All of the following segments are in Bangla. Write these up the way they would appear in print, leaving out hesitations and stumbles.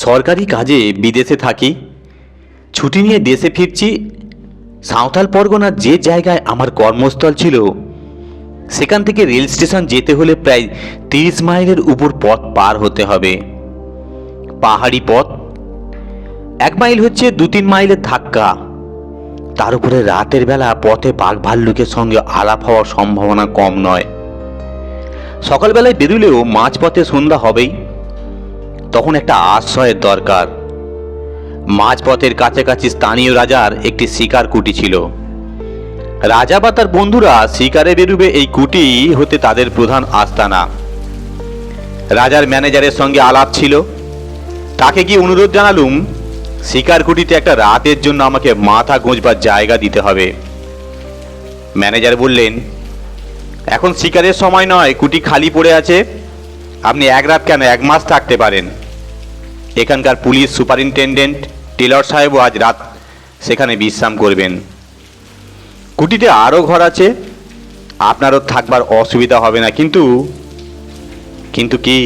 সরকারি কাজে বিদেশে থাকি, ছুটি নিয়ে দেশে ফিরছি। সাঁওতাল পরগনার যে জায়গায় আমার কর্মস্থল ছিল সেখান থেকে রেল স্টেশন যেতে হলে প্রায় 30 মাইলের উপর পথ পার হতে হবে। পাহাড়ি পথ, 1 মাইল হচ্ছে 2-3 মাইলের ধাক্কা। তার উপরে রাতের বেলা পথে বাঘ ভাল্লুকের সঙ্গে আলাপ হওয়ার সম্ভাবনা কম নয়। সকালবেলায় বেরুলেও মাঝপথে সন্ধ্যা হবেই, তখন একটা আশ্রয়ের দরকার। মাঝপথের কাছাকাছি স্থানীয় রাজার একটি শিকার কুটি ছিল। রাজা বা তার বন্ধুরা শিকারে বেরুবে এই কুটি হতে তাদের প্রধান আস্তানা। রাজার ম্যানেজারের সঙ্গে আলাপ ছিল, তাকে গিয়ে অনুরোধ জানালুম শিকার কুটিতে একটা রাতের জন্য আমাকে মাথা গোঁজবার জায়গা দিতে হবে। ম্যানেজার বললেন, এখন শিকারের সময় নয়, কুটি খালি পড়ে আছে, আপনি 1 রাত কেন 1 মাস থাকতে পারেন। এখানকার পুলিশ সুপারিনটেন্ডেন্ট টেলর সাহেবও আজ রাত সেখানে বিশ্রাম করবেন। কুটিতে আরও ঘর আছে, আপনারও থাকবার অসুবিধা হবে না, কিন্তু কিন্তু কি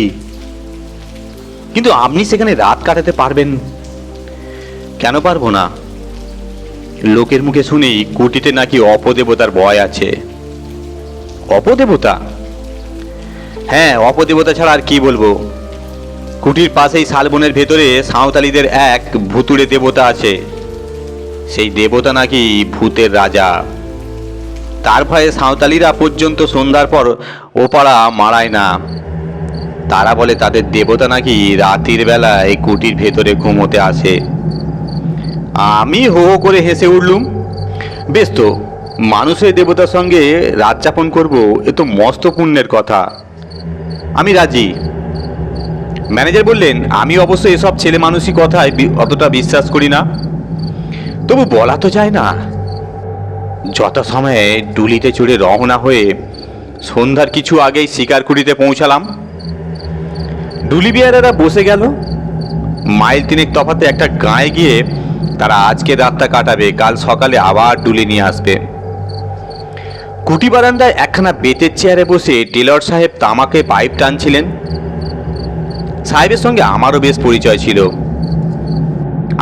কিন্তু আপনি সেখানে রাত কাটাতে পারবেন? কেন পারবো না? লোকের মুখে শুনি কুটিতে নাকি অপদেবতার ভয় আছে। অপদেবতা? হ্যাঁ, অপদেবতা ছাড়া আর কি বলবো। কুটির পাশেই শালবনের ভেতরে সাঁওতালিদের এক ভুতুড়ে দেবতা আছে। সেই দেবতা নাকি ভূতের রাজা। তার ভয়ে সাঁওতালিরা পর্যন্ত সন্ধ্যার পর ওপাড়া মারায় না। তারা বলে তাদের দেবতা নাকি রাতের বেলায় কুটির ভেতরে ঘুমোতে আসে। আমি হো হো করে হেসে উঠলুম। বেশ তো, মানুষের দেবতার সঙ্গে রাত যাপন করবো, এ তো মস্ত পুণ্যের কথা। আমি রাজি। ম্যানেজার বললেন, আমি অবশ্য এসব ছেলে মানুষই কথায় অতটা বিশ্বাস করি না, তবু বলা তো যায় না। যথাসময়ে ডুলিতে চড়ে রওনা হয়ে সন্ধ্যার কিছু আগেই শিকারকুটিতে পৌঁছালাম। ডুলি বিহারেরা বসে গেল। মাইল 3 তফাতে একটা গাঁয়ে গিয়ে তারা আজকে রাতটা কাটাবে, কাল সকালে আবার ডুলি নিয়ে আসবে। কুটি বারান্দায় একখানা বেতের চেয়ারে বসে টেলর সাহেব তামাকে পাইপ টানছিলেন। সাহেবের সঙ্গে আমারও বেশ পরিচয় ছিল।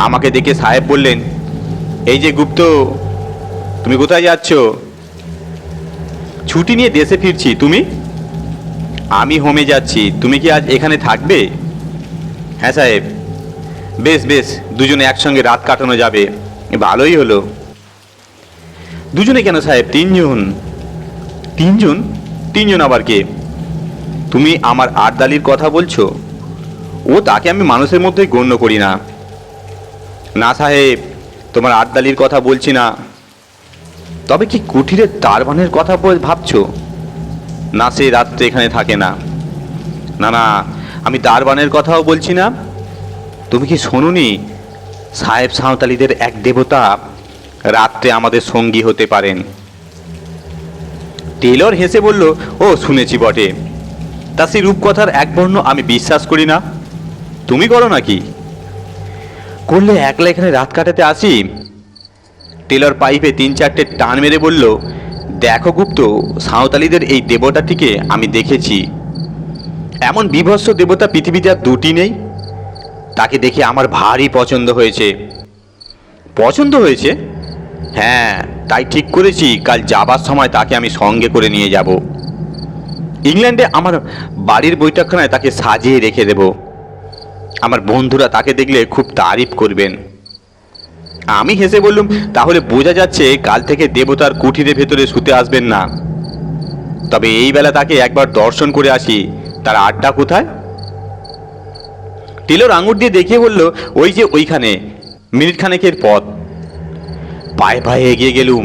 আমাকে দেখে সাহেব বললেন, এই যে গুপ্ত, তুমি কোথায় যাচ্ছ? ছুটি নিয়ে দেশে ফিরছি। তুমি? আমি হোমে যাচ্ছি। তুমি কি আজ এখানে থাকবে? হ্যাঁ সাহেব। বেশ বেশ, দুজনে একসঙ্গে রাত কাটানো যাবে, ভালোই হলো। দুজনে কেন সাহেব, 3 জন। 3 জন? 3 জন আবার কে? তুমি আমার আর্দালির কথা বলছো? ও, তাকে আমি মানুষের মধ্যে গণ্য করি না। না সাহেব, তোমার আর্দালির কথা বলছি না। তবে কি কুঠিরের দারবানের কথা ভাবছো? না, সে রাত্রে এখানে থাকে না। না না, আমি দারবানের কথাও বলছি না। তুমি কি শোনোনি, সাহেব সাঁওতালিদের এক দেবতা রাত্রে আমাদের সঙ্গী হতে পারেন? টেলর হেসে বলল, ও শুনেছি বটে, তা সেই রূপকথার একবর্ণ আমি বিশ্বাস করি না। তুমি করো নাকি? করলে একলা এখানে রাত কাটাতে আসি? টেলর পাইপে 3-4টে টান মেরে বলল, দেখো গুপ্ত, সাঁওতালিদের এই দেবতাটিকে আমি দেখেছি। এমন বিভৎস দেবতা পৃথিবীতে আর 2টি নেই। তাকে দেখে আমার ভারী পছন্দ হয়েছে। পছন্দ হয়েছে? হ্যাঁ, তাই ঠিক করেছি কাল যাবার সময় তাকে আমি সঙ্গে করে নিয়ে যাব। ইংল্যান্ডে আমার বাড়ির বৈঠকখানায় তাকে সাজিয়ে রেখে দেব। আমার বন্ধুরা তাকে দেখলে খুব তারিফ করবেন। আমি হেসে বললুম, তাহলে বোঝা যাচ্ছে কাল থেকে দেবতার কুঠিরের ভেতরে শুতে আসবেন না। তবে এই বেলা তাকে একবার দর্শন করে আসি। তার আড্ডা কোথায়? টেলর আঙুর দিয়ে দেখিয়ে বলল, ওই যে ওইখানে, মিনিট খানেকের পথ। পায়ে পায়ে এগিয়ে গেলুম।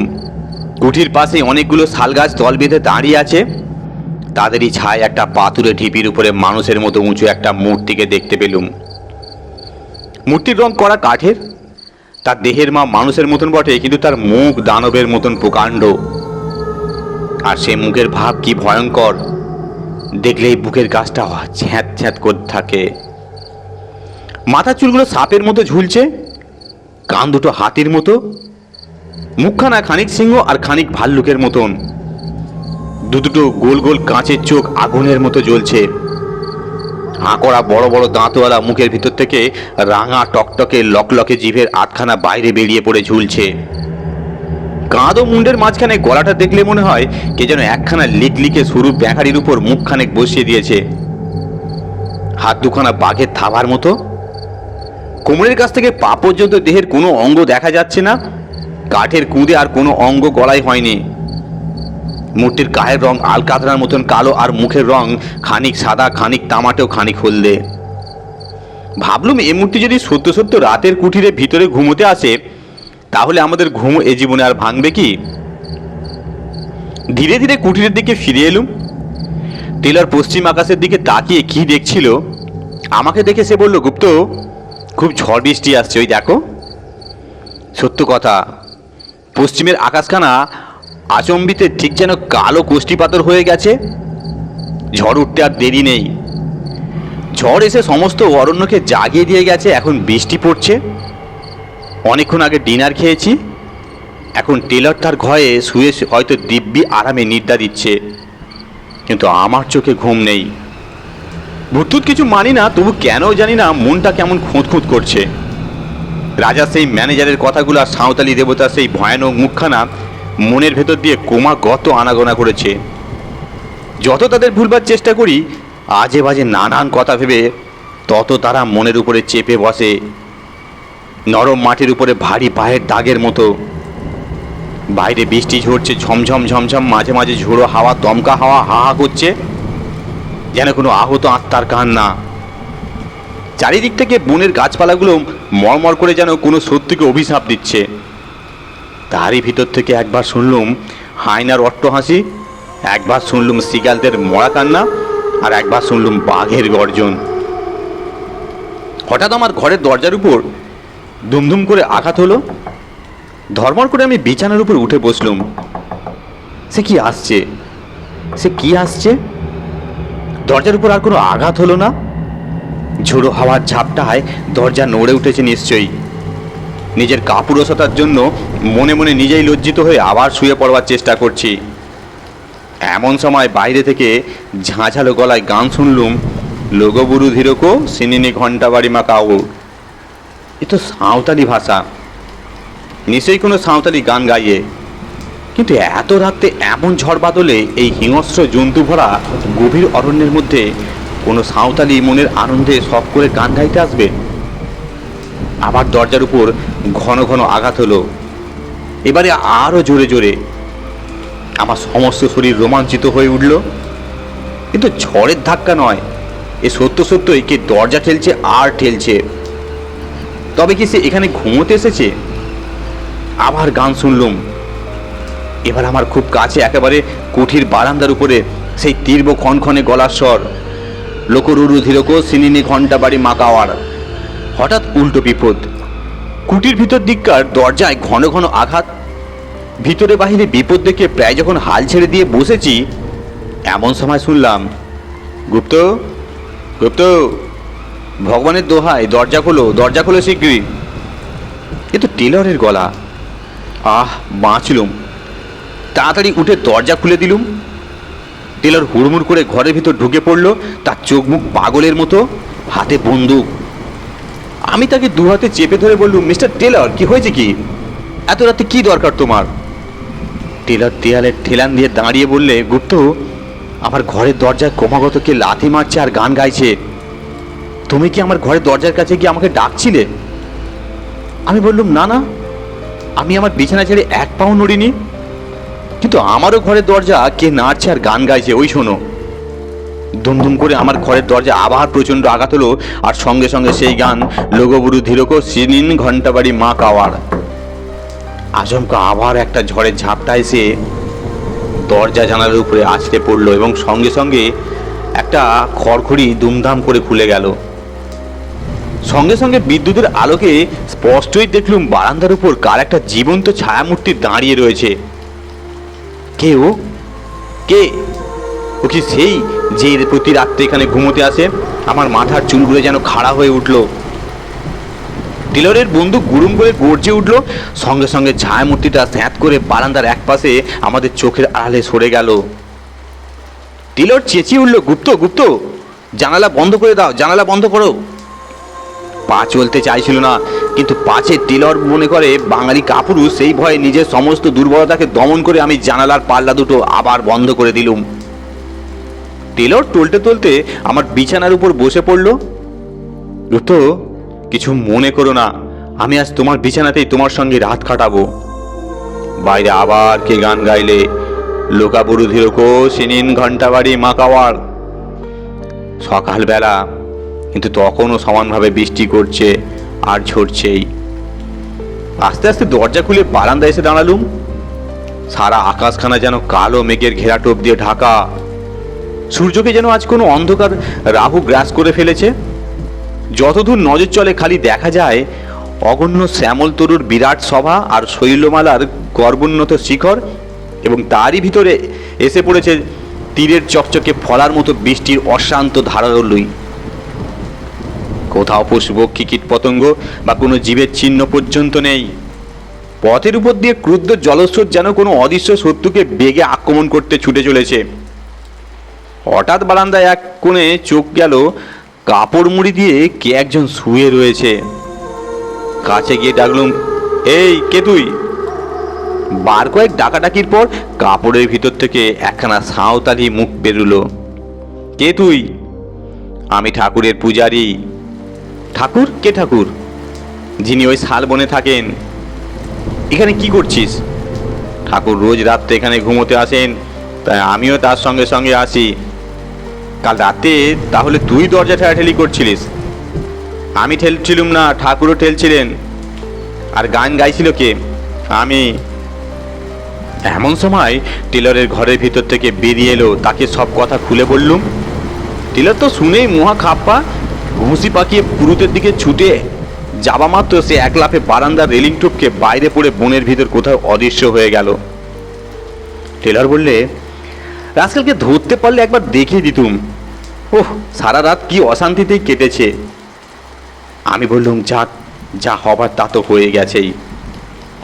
কুঠির পাশে অনেকগুলো শাল গাছ দল বেঁধে দাঁড়িয়ে আছে। তাদেরই ছায় একটা পাথুরে ঢিপির উপরে মানুষের মতো উঁচু একটা মূর্তিকে দেখতে পেলুম। মূর্তির রং করা কাঠের। তার দেহের মা মানুষের মতন বটে, কিন্তু তার মুখ দানবের মতন প্রকাণ্ড। আর সে মুখের ভাব কি ভয়ঙ্কর, দেখলেই বুকের গাছটা ছ্যাঁত ছ্যাঁত করে থাকে। মাথার চুলগুলো সাপের মতো ঝুলছে, কান দুটো হাতির মতো, মুখখানা খানিক সিংহ আর খানিক ভাল্লুকের মতন। দুটো গোল গোল কাঁচের চোখ আগুনের মতো জ্বলছে। হাঁ করা বড় বড় দাঁতওয়ালা মুখের ভিতর থেকে রাঙা টকটকে লকলকে জিভের আটখানা বাইরে বেরিয়ে পড়ে ঝুলছে। কাঁধ ও মুন্ডের মাঝখানে গলাটা দেখলে মনে হয় কে যেন একখানা লিকলিকে সরু ব্যাঙারির উপর মুখখানেক বসিয়ে দিয়েছে। হাত দুখানা বাঘের থাবার মতো। কোমরের কাছ থেকে পা পর্যন্ত দেহের কোনো অঙ্গ দেখা যাচ্ছে না। কাঠের কুঁদে আর কোনো অঙ্গ গলায় হয়নি। মূর্তির গায়ের রং আলকাতরার মতন কালো, আর মুখের রং খানিক সাদা, খানিক তামাটেও খানিক হলদে। ভাবলুম এ মূর্তি যদি সত্য সত্য রাতের কুঠিরে ভিতরে ঘুমোতে আসে, তাহলে আমাদের ঘুম এ জীবনে আর ভাঙবে কি? ধীরে ধীরে কুঠিরের দিকে ফিরে এলুম। টেলর পশ্চিম আকাশের দিকে তাকিয়ে কি দেখছিল, আমাকে দেখে সে বলল, গুপ্ত, খুব ঝড় বৃষ্টি আসছে, ওই দেখো। সত্য কথা, পশ্চিমের আকাশখানা আচম্বিতে ঠিক যেন কালো কোষ্ঠী পাথর হয়ে গেছে। ঝড় উঠতে আর দেরি নেই। ঝড় এসে সমস্ত অরণ্যকে জাগিয়ে দিয়ে গেছে। এখন বৃষ্টি পড়ছে। অনেকক্ষণ আগে ডিনার খেয়েছি। এখন টেলর তার ঘরে শুয়ে হয়তো দিব্যি আরামে নিদ্রা দিচ্ছে, কিন্তু আমার চোখে ঘুম নেই। ভূতটুত কিছু মানি না, তবু কেন জানি না মনটা কেমন খুঁত করছে। রাজার সেই ম্যানেজারের কথাগুলো আর সাঁওতালি দেবতার সেই ভয়ানক মুখখানা মনের ভেতর দিয়ে ক্রমাগত আনাগোনা করেছে। যত তাদের ভুলবার চেষ্টা করি, আজে বাজে নানান কথা ভেবে তত তারা মনের উপরে চেপে বসে, নরম মাটির উপরে ভারী পায়ের দাগের মতো। বাইরে বৃষ্টি ঝরছে ঝমঝম ঝমঝম, মাঝে মাঝে ঝোড়ো হাওয়া, দমকা হাওয়া হা হা করছে, যেন কোনো আহত আত্মার কান্না। চারিদিক থেকে বনের গাছপালাগুলো মরমর করে যেন কোনো সত্যকে অভিশাপ দিচ্ছে। তারই ভিতর থেকে একবার শুনলুম হায়নার অট্টহাসি, একবার শুনলুম সিগালদের মরা কান্না, আর একবার শুনলুম বাঘের গর্জন। হঠাৎ আমার ঘরের দরজার উপর দুমধুম করে আঘাত হলো। ধর্মর করে আমি বিছানার উপর উঠে বসলুম। সে কি আসছে, সে কি আসছে? দরজার উপর আর কোনো আঘাত হলো না। ঝোড়ো হাওয়ার ঝাপটায় দরজা নড়ে উঠেছে নিশ্চয়ই। নিজের কাপুরুষতার জন্য মনে মনে নিজেই লজ্জিত হয়ে আবার শুয়ে পড়বার চেষ্টা করছি। এমন সময় বাইরে থেকে ঝাঁঝালো গলায় গান শুনলুম, লোগবুরু ধীরকো সিনিনি ঘণ্টা বাড়ি মাকাও। এ তো সাঁওতালি ভাষা, নিশ্চয়ই কোনো সাঁওতালি গান গাইয়ে। কিন্তু এত রাতে এমন ঝড় বাদলে এই হিংস্র জন্তু ভরা গভীর অরণ্যের মধ্যে কোনো সাঁওতালি মনের আনন্দে সব করে গান গাইতে আসবে? আবার দরজার উপর ঘন ঘন আঘাত হলো, এবারে আরও জোরে জোরে। আমার সমস্ত শরীর রোমাঞ্চিত হয়ে উঠল। কিন্তু ঝড়ের ধাক্কা নয়, এ সত্য সত্যই কে দরজা ঠেলছে আর ঠেলছে। তবে কি সে এখানে ঘুমোতে এসেছে? আবার গান শুনলুম। এবার আমার খুব কাছে, একেবারে কুঠির বারান্দার উপরে সেই তীব্র ক্ষণক্ষণে গলার স্বর, লোকরুরু ধীরকো সিনিনি ঘণ্টা বাড়ি মাকাওয়ার। হঠাৎ উল্টো বিপদ। কুটির ভিতর দিককার দরজায় ঘন ঘন আঘাত। ভিতরে বাহিরে বিপদ দেখে প্রায় যখন হাল ছেড়ে দিয়ে বসেছি, এমন সময় শুনলাম, গুপ্ত, গুপ্ত, ভগবানের দোহাই, দরজা খোলো, দরজা খোলো শীঘ্রই। এ তো টেলরের গলা। আহ, বাঁচলুম। তাড়াতাড়ি উঠে দরজা খুলে দিলুম। টেলর হুড়মুড় করে ঘরের ভিতর ঢুকে পড়ল, তার চোখ মুখ পাগলের মতো, হাতে বন্দুক। আমি তাকে দু হাতে চেপে ধরে বললুম, মিস্টার টেলর, কি হয়েছে কি? এত রাতে কি দরকার তোমার? টেলর দেয়ালের ঠেলান দিয়ে দাঁড়িয়ে বললে, গুপ্ত, আমার ঘরের দরজায় ক্রমাগত কে লাথি মারছে আর গান গাইছে। তুমি কি আমার ঘরের দরজার কাছে গিয়ে আমাকে ডাকছিলে? আমি বললুম, না না, আমি আমার বিছানা ছেড়ে এক পাও নড়িনি। কিন্তু আমারও ঘরের দরজা কে নাড়ছে আর গান গাইছে, ওই শোনো। ধুমধুম করে আমার ঘরের দরজা আবার প্রচণ্ড আঘাত হলো, আর সঙ্গে সঙ্গে সেই গান, লোগবুরু ধীরকো সিনিন ঘণ্টা বাড়ি মা কাওয়ার। আচমকা আবার একটা ঝড়ের ঝাপটা এসে দরজা জানালার উপরে আছড়ে পড়লো, এবং সঙ্গে সঙ্গে একটা খড়খড়ি দুমদাম করে খুলে গেল। সঙ্গে সঙ্গে বিদ্যুতের আলোকে স্পষ্টই দেখলুম বারান্দার উপর কার একটা জীবন্ত ছায়ামূর্তি দাঁড়িয়ে রয়েছে। কে ও? কে ও? কি সেই যে প্রতি রাত্রে এখানে ঘুমোতে আসে? আমার মাথার চুলগুলো যেন খাড়া হয়ে উঠল। টেলরের বন্দুক গুড়ুম করে গর্জে উঠল। সঙ্গে সঙ্গে ছায়ামূর্তিটা স্যাঁত করে বারান্দার এক পাশে আমাদের চোখের আড়ালে সরে গেল। টেলর চেঁচিয়ে উঠল, গুপ্ত, গুপ্ত, জানালা বন্ধ করে দাও, জানালা বন্ধ করো। পা চলতে চাইছিল না, কিন্তু পাছে টেলর মনে করে বাঙালি কাপুরুষ, সেই ভয়ে নিজের সমস্ত দুর্বলতাকে দমন করে আমি জানালার পাল্লা দুটো আবার বন্ধ করে দিলুম। টেলর টলতে টলতে আমার বিছানার উপর বসে পড়ল। রুতো, কিছু মনে করো না, আমি আজ তোমার বিছানাতেই তোমার সঙ্গে রাত কাটাবো। বাইরে আবার কে গান গাইলে, লোকাবুরু ধীরকো সিনিন ঘন্টা বাড়ি মাকাওয়ার। সকালবেলা, কিন্তু তখনও সমানভাবে বৃষ্টি করছে আর ঝরছেই। আস্তে আস্তে দরজা খুলে বারান্দায় এসে দাঁড়ালুম। সারা আকাশখানা যেন কালো মেঘের ঘেরাটোপ দিয়ে ঢাকা। সূর্যকে যেন আজ কোনো অন্ধকার রাহু গ্রাস করে ফেলেছে। যতদূর নজর চলে খালি দেখা যায় অগণ্য শ্যামল তরুর বিরাট সভা আর শৈলমালার গর্বোন্নত শিখর, এবং তারই ভিতরে এসে পড়েছে তীরের চকচকে ফলার মতো বৃষ্টির অশান্ত ধারালুই। কোথাও পশুপক্ষী কীট পতঙ্গ বা কোনো জীবের চিহ্ন পর্যন্ত নেই। পথের উপর দিয়ে ক্রুদ্ধ জলস্রোত যেন কোনো অদৃশ্য শত্রুকে বেগে আক্রমণ করতে ছুটে চলেছে। হঠাৎ বারান্দায় এক কোণে চোখ গেল, কাপড় মুড়ি দিয়ে কে একজন শুয়ে রয়েছে। কাছে গিয়ে ডাকলুম, এই কে তুই? বার কয়েক ডাকাডাকির পর কাপড়ের ভিতর থেকে একখানা সাঁওতালি মুখ বেরুলো। কে তুই? আমি ঠাকুরের পূজারি। ঠাকুর? কে ঠাকুর? যিনি ওই শালবনে থাকেন। এখানে কি করছিস? ঠাকুর রোজ রাত্রে এখানে ঘুমোতে আসেন, তাই আমিও তার সঙ্গে সঙ্গে আসি। কাল রাতে তাহলে তুই দরজা ঠেলাঠেলি করছিলিস? আমি ঠেলছিলুম না, ঠাকুরও ঠেলছিলেন। আর গান গাইছিল কে? আমি। এমন সময় টেলরের ঘরের ভিতর থেকে বেরিয়ে এলো। তাকে সব কথা খুলে বললুম। টেলর তো শুনেই মহা খাপ্পা, ঘুষি পাকিয়ে পুরুতের দিকে ছুটে যাবা মাত্র সে এক লাফে বারান্দার রেলিং টপকে বাইরে পড়ে বনের ভিতর কোথাও অদৃশ্য হয়ে গেল। টেলর বললে, রাস্কেলকে ধরতে পারলে একবার দেখিয়ে দিতুম। ওহ, সারা রাত কি অশান্তিতেই কেটেছে। আমি বললুম, যাক, যা হবার তা তো হয়ে গেছেই।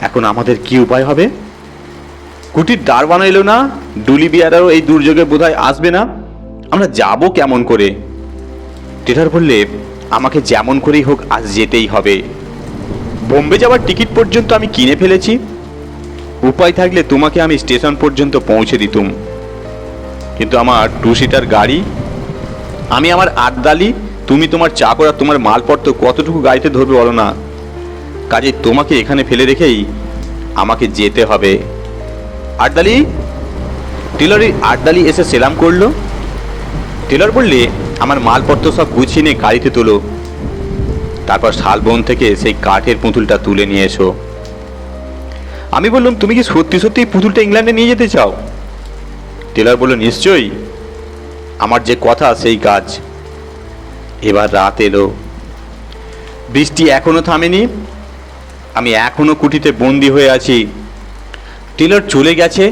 এখন আমাদের কি উপায় হবে? কুটির দ্বার বানাইল না, ডুলি বিয়ারারও এই দুর্যোগে বোধহয় আসবে না। আমরা যাব কেমন করে? টেলর বললে, আমাকে যেমন করেই হোক আজ যেতেই হবে। বোম্বে যাওয়ার টিকিট পর্যন্ত আমি কিনে ফেলেছি। উপায় থাকলে তোমাকে আমি স্টেশন পর্যন্ত পৌঁছে দিতুম, কিন্তু আমার 2 সিটার গাড়ি, আমি আমার আড্ডালি, তুমি তোমার চাকর আর তোমার মালপত্র কতটুকু গাড়িতে ধরবে বলো না। কাজে তোমাকে এখানে ফেলে রেখেই আমাকে যেতে হবে। আড্ডালি? টেলরের আড্ডালি এসে সেলাম করলো। টেলর বললে, আমার মালপত্র সব গুছিয়ে নিয়ে গাড়িতে তোলো, তারপর শালবন থেকে সেই কাঠের পুতুলটা তুলে নিয়ে এসো। আমি বললাম, তুমি কি সত্যি সত্যি পুতুলটা ইংল্যান্ডে নিয়ে যেতে চাও? টেলর বলল, নিশ্চয়ই, আমার যে কথা সেই কাজ। এবার রাত এলো। বৃষ্টি এখনো থামেনি। আমি এখনো কুটিতে বন্দি হয়ে আছি। টেলর চলে গেছে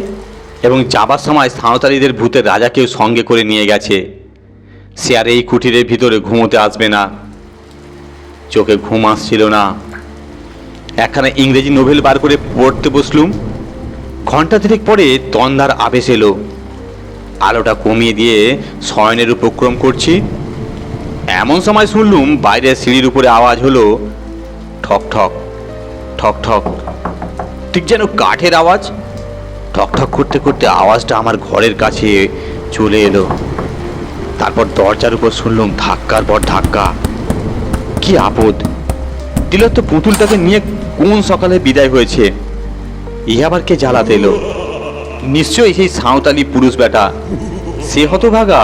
এবং যাবার সময় সাঁওতালিদের ভূতের রাজাকেও সঙ্গে করে নিয়ে গেছে। সে আর এই কুটিরের ভিতরে ঘুমোতে আসবে না। চোখে ঘুম আসছিল না। একখানা ইংরেজি নোভেল বার করে পড়তে বসলুম। ঘন্টা 3 পরে তন্দার আবেশ এলো। আলোটা কমিয়ে দিয়ে শয়নের উপক্রম করছি। এমন সময় শুনলুম বাইরের সিঁড়ির উপরে আওয়াজ হলো, ঠক ঠক ঠক ঠক, ঠিক যেন কাঠের আওয়াজ। ঠক ঠক করতে করতে আওয়াজটা আমার ঘরের কাছে চলে এলো। তারপর দরজার উপর শুনলুম ধাক্কার পর ধাক্কা। কি আপদ! টেলর তো পুতুলটাকে নিয়ে কোন সকালে বিদায় হয়েছে। ই আবার কে জ্বালাতে এলো? নিশ্চয়ই সেই সাঁওতালি পুরুষ বেটা। সে হতভাগা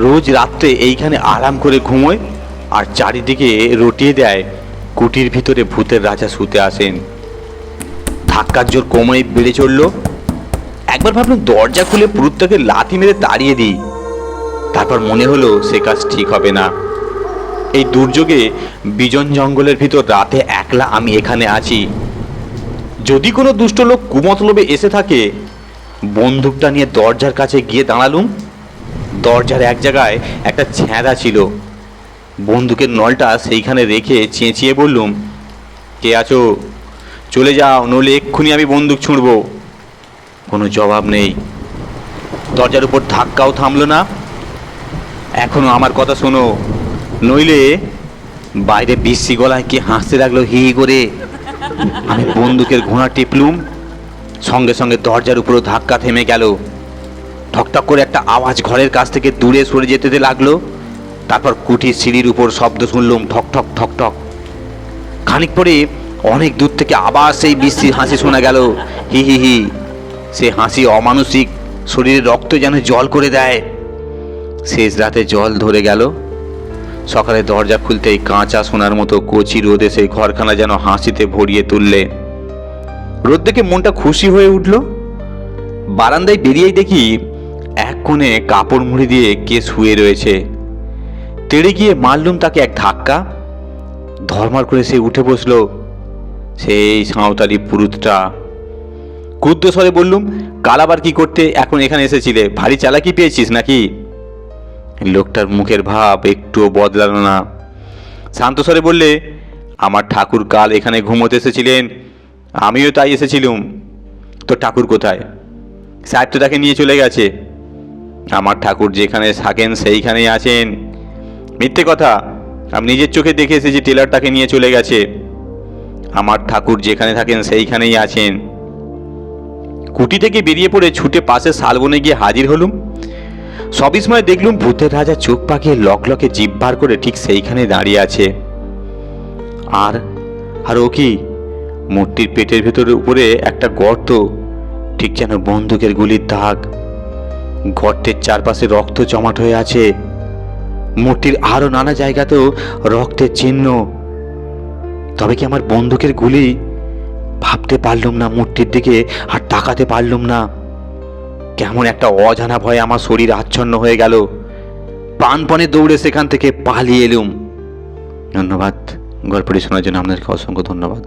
রোজ রাত্রে এইখানে আরাম করে ঘুমোয় আর চারিদিকে রটিয়ে দেয় কুটির ভিতরে ভূতের রাজা শুতে আসেন। ধাক্কার জোর কোমরে বেড়ে চলল। একবার ভাবলাম দরজা খুলে পুরুতটাকে লাথি মেরে তাড়িয়ে দিই। তারপর মনে হলো সে কাজ ঠিক হবে না। এই দুর্যোগে বিজন জঙ্গলের ভিতর রাতে একলা আমি এখানে আছি। যদি কোনো দুষ্ট লোক কুমতলবে এসে থাকে, বন্দুকটা নিয়ে দরজার কাছে গিয়ে দাঁড়ালুম। দরজার এক জায়গায় একটা ছেঁড়া ছিল। বন্দুকের নলটা সেইখানে রেখে চেঁচিয়ে বললুম, কে আছো? চলে যাও, নইলে এক্ষুনি আমি বন্দুক ছুঁড়ব। কোনো জবাব নেই। দরজার উপর ধাক্কাও থামল না। এখনো আমার কথা শোনো, নইলে। বাইরে বিশ্রী গলায় কে হাসতে লাগলো হি হি করে। আমি বন্দুকের ঘোড়া টিপলুম, সঙ্গে সঙ্গে দরজার উপরও ধাক্কা থেমে গেল। ঠকঠক করে একটা আওয়াজ ঘরের কাছ থেকে দূরে সরে যেতে লাগলো। তারপর কুঠির সিঁড়ির উপর শব্দ শুনলুম, ঠক ঠক ঠক ঠক। খানিক পরে অনেক দূর থেকে আবার সেই বিশ্রী হাসি শোনা গেল, হি হি হি। সে হাসি অমানসিক, শরীরে রক্ত যেন জল করে দেয়। শেষ রাতে জল ধরে গেল। সকালে দরজা খুলতেই কাঁচা সোনার মতো কচি রোদে সেই ঘরখানা যেন হাসিতে ভরিয়ে তুললে। রোদ দেখে মনটা খুশি হয়ে উঠল। বারান্দায় বেরিয়েই দেখি এক কোণে কাপড় মুড়ি দিয়ে কে শুয়ে রয়েছে। তেড়ে গিয়ে মারলুম তাকে এক ধাক্কা। ধর্মার করে সে উঠে বসলো, সেই সাঁওতালি পুরুতটা। ক্ষুদ্র স্বরে বললুম, কাল আবার কি করতে এখন এখানে এসেছিলে? ভারী চালাকি পেয়েছিস নাকি? লোকটার মুখের ভাব একটুও বদলালো না। শান্ত স্বরে বললে, আমার ঠাকুর কাল এখানে ঘুমোতে এসেছিলেন, আমিও তাই এসেছিলুম। তো ঠাকুর কোথায়? সাহেব তো তাকে নিয়ে চলে গেছে। আমার ঠাকুর যেখানে থাকেন সেইখানেই আছেন। মিথ্যে কথা, আমি নিজের চোখে দেখে এসেছি টেলার তাকে নিয়ে চলে গেছে। আমার ঠাকুর যেখানে থাকেন সেইখানেই আছেন। কুটি থেকে বেরিয়ে পড়ে ছুটে পাশে শালবনে গিয়ে হাজির হলুম। সবিস্ময়ে দেখলুম ভূতের রাজা চোখ পাকিয়ে লকলকে জিভ বার করে ঠিক সেইখানে দাঁড়িয়ে আছে। আর আর ও কি, মূর্তির পেটের ভেতরে উপরে একটা গর্ত, ঠিক যেন বন্দুকের গুলির দাগ। গর্তের চারপাশে রক্ত জমাট হয়ে আছে। মূর্তির আরো নানা জায়গাতেও রক্তের চিহ্ন। তবে কি আমার বন্দুকের গুলি? ভাবতে পারলুম না মূর্তির দিকে, আর তাকাতে পারলুম না। কেমন একটা অজানা ভয়ে আমার শরীর আচ্ছন্ন হয়ে গেল। প্রাণপণে দৌড়ে সেখান থেকে পালিয়ে এলুম। ধন্যবাদ। গল্পটি শোনার জন্য আপনাদেরকে অসংখ্য ধন্যবাদ।